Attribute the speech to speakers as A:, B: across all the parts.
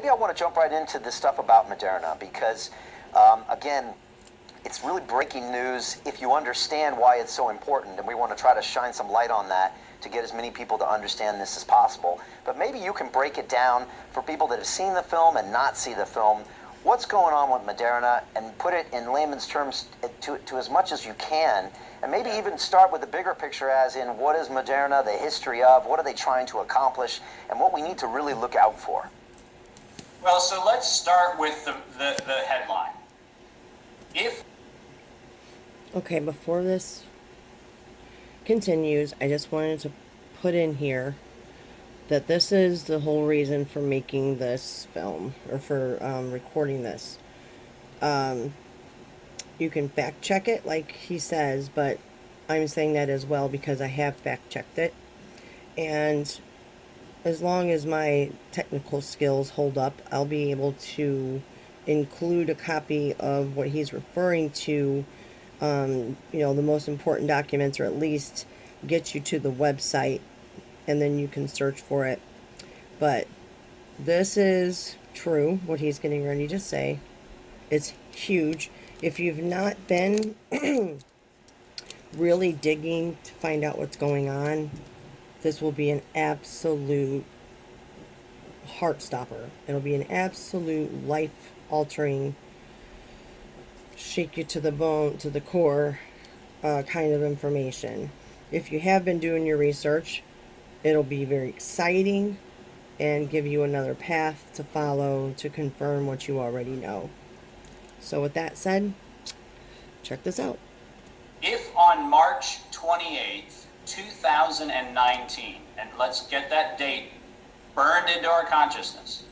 A: maybe I want to jump right into this stuff about Moderna because, again, it's really breaking news if you understand why it's so important, and we want to try to shine some light on that to get as many people to understand this as possible. But maybe you can break it down for people that have seen the film and not see the film. What's going on with Moderna, and put it in layman's terms to as much as you can, and maybe even start with the bigger picture as in what is Moderna, the history of, what are they trying to accomplish, and what we need to really look out for.
B: Well, so let's start with the headline.
C: Okay, before this continues, I just wanted to put in here that this is the whole reason for making this film, or for recording this. You can fact check it like he says, but I'm saying that as well because I have fact checked it. And as long as my technical skills hold up, I'll be able to include a copy of what he's referring to, the most important documents, or at least get you to the website, and then you can search for it. But this is true, what he's getting ready to say. It's huge. If you've not been really digging to find out what's going on, this will be an absolute heart stopper. It'll be an absolute life-altering, shake you to the bone, to the core kind of information. If you have been doing your research, it'll be very exciting and give you another path to follow to confirm what you already know. So with that said, check this out.
B: If on March 28th, 2019, and let's get that date burned into our consciousness.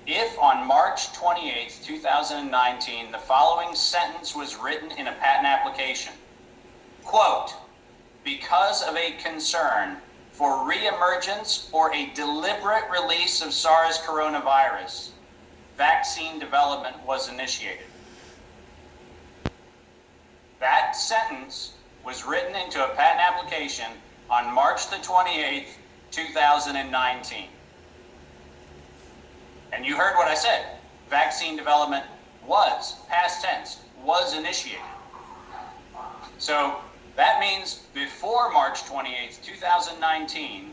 B: If on March 28th, 2019, the following sentence was written in a patent application, quote, because of a concern for reemergence or a deliberate release of SARS coronavirus, vaccine development was initiated. That sentence was written into a patent application on March the 28th, 2019. And you heard what I said. Vaccine development was, past tense, was initiated. So that means before March 28th, 2019,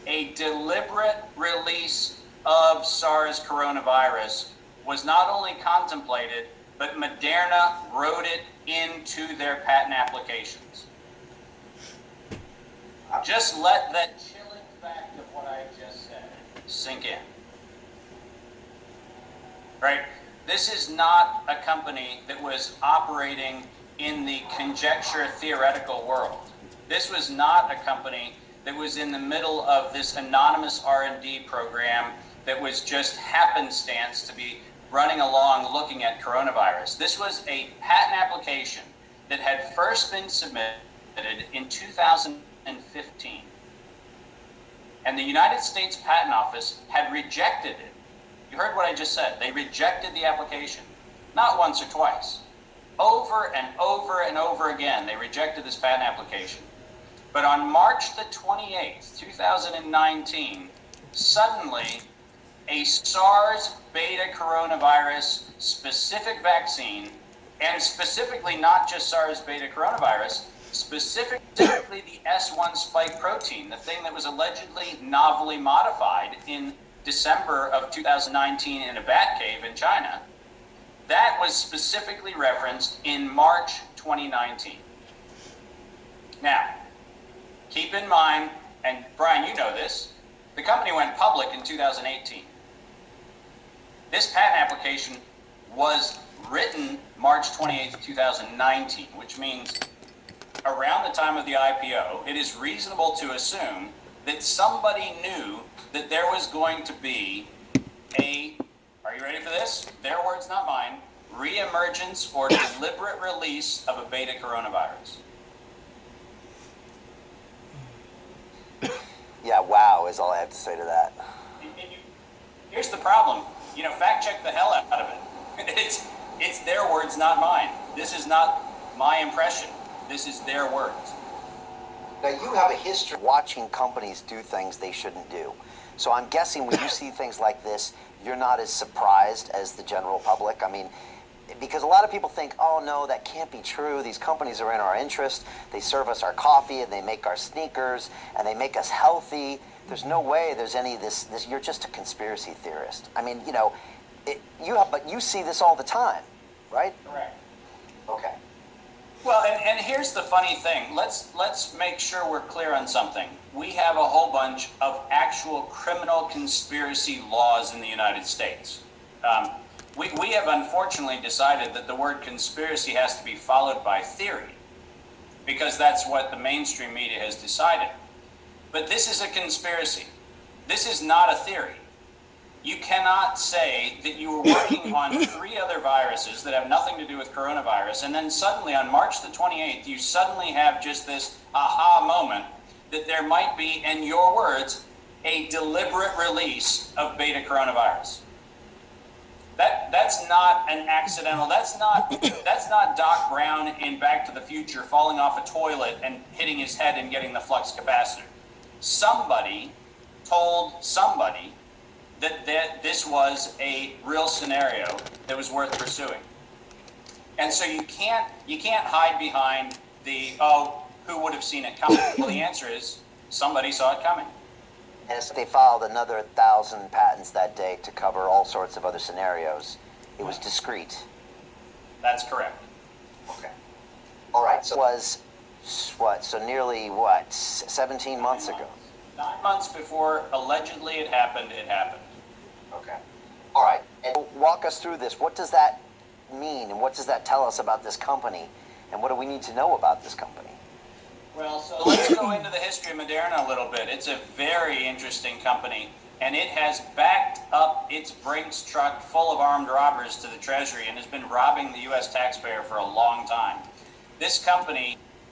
B: a deliberate release of SARS coronavirus was not only contemplated, but Moderna wrote it into their patent applications. Just let that chilling fact of what I just said sink in. Right? This is not a company that was operating in the conjecture theoretical world. This was not a company that was in the middle of this anonymous R&D program that was just happenstance to be running along looking at coronavirus. This was a patent application that had first been submitted in 2015. And the United States Patent Office had rejected it. You heard what I just said. They rejected the application, not once or twice. Over and over and over again, they rejected this patent application. But on March the 28th, 2019, suddenly a SARS beta coronavirus specific vaccine, and specifically not just SARS beta coronavirus, specifically the S1 spike protein, the thing that was allegedly novelly modified in December of 2019 in a bat cave in China, that was specifically referenced in March 2019. Now, keep in mind, and Brian, you know this, the company went public in 2018. This patent application was written March 28th, 2019, which means around the time of the IPO, it is reasonable to assume that somebody knew that there was going to be a, are you ready for this? Their words, not mine, reemergence or deliberate release of a beta coronavirus.
A: Yeah, wow is all I have to say to that.
B: Here's the problem. Fact check the hell out of it. It's their words, not mine. This is not my impression. This is their words.
A: Now, you have a history of watching companies do things they shouldn't do. So I'm guessing when you see things like this, you're not as surprised as the general public? I mean, because a lot of people think, oh no, that can't be true. These companies are in our interest. They serve us our coffee and they make our sneakers and they make us healthy. There's no way there's any of this. You're just a conspiracy theorist. I mean, you know, but you see this all the time, right?
B: Correct.
A: Okay.
B: Well, and here's the funny thing. Let's make sure we're clear on something. We have a whole bunch of actual criminal conspiracy laws in the United States. We have unfortunately decided that the word conspiracy has to be followed by theory, because that's what the mainstream media has decided. But this is a conspiracy. This is not a theory. You cannot say that you were working on 3 other viruses that have nothing to do with coronavirus, and then suddenly on March the 28th, you suddenly have just this aha moment that there might be, in your words, a deliberate release of beta coronavirus. That's not an accidental. That's not Doc Brown in Back to the Future falling off a toilet and hitting his head and getting the flux capacitor. Somebody told somebody that this was a real scenario that was worth pursuing. And so you can't hide behind the, oh, who would have seen it coming? Well, the answer is somebody saw it coming.
A: And they filed another 1,000 patents that day to cover all sorts of other scenarios. It was discreet.
B: That's correct.
A: Okay. All right. So it was what? So nearly what? 17 months ago.
B: 9 months before allegedly it happened, it happened.
A: Okay. All right. And walk us through this. What does that mean, and what does that tell us about this company, and what do we need to know about this company?
B: Well, so let's go into the history of Moderna a little bit. It's a very interesting company, and it has backed up its Brinks truck full of armed robbers to the Treasury and has been robbing the U.S. taxpayer for a long time. This company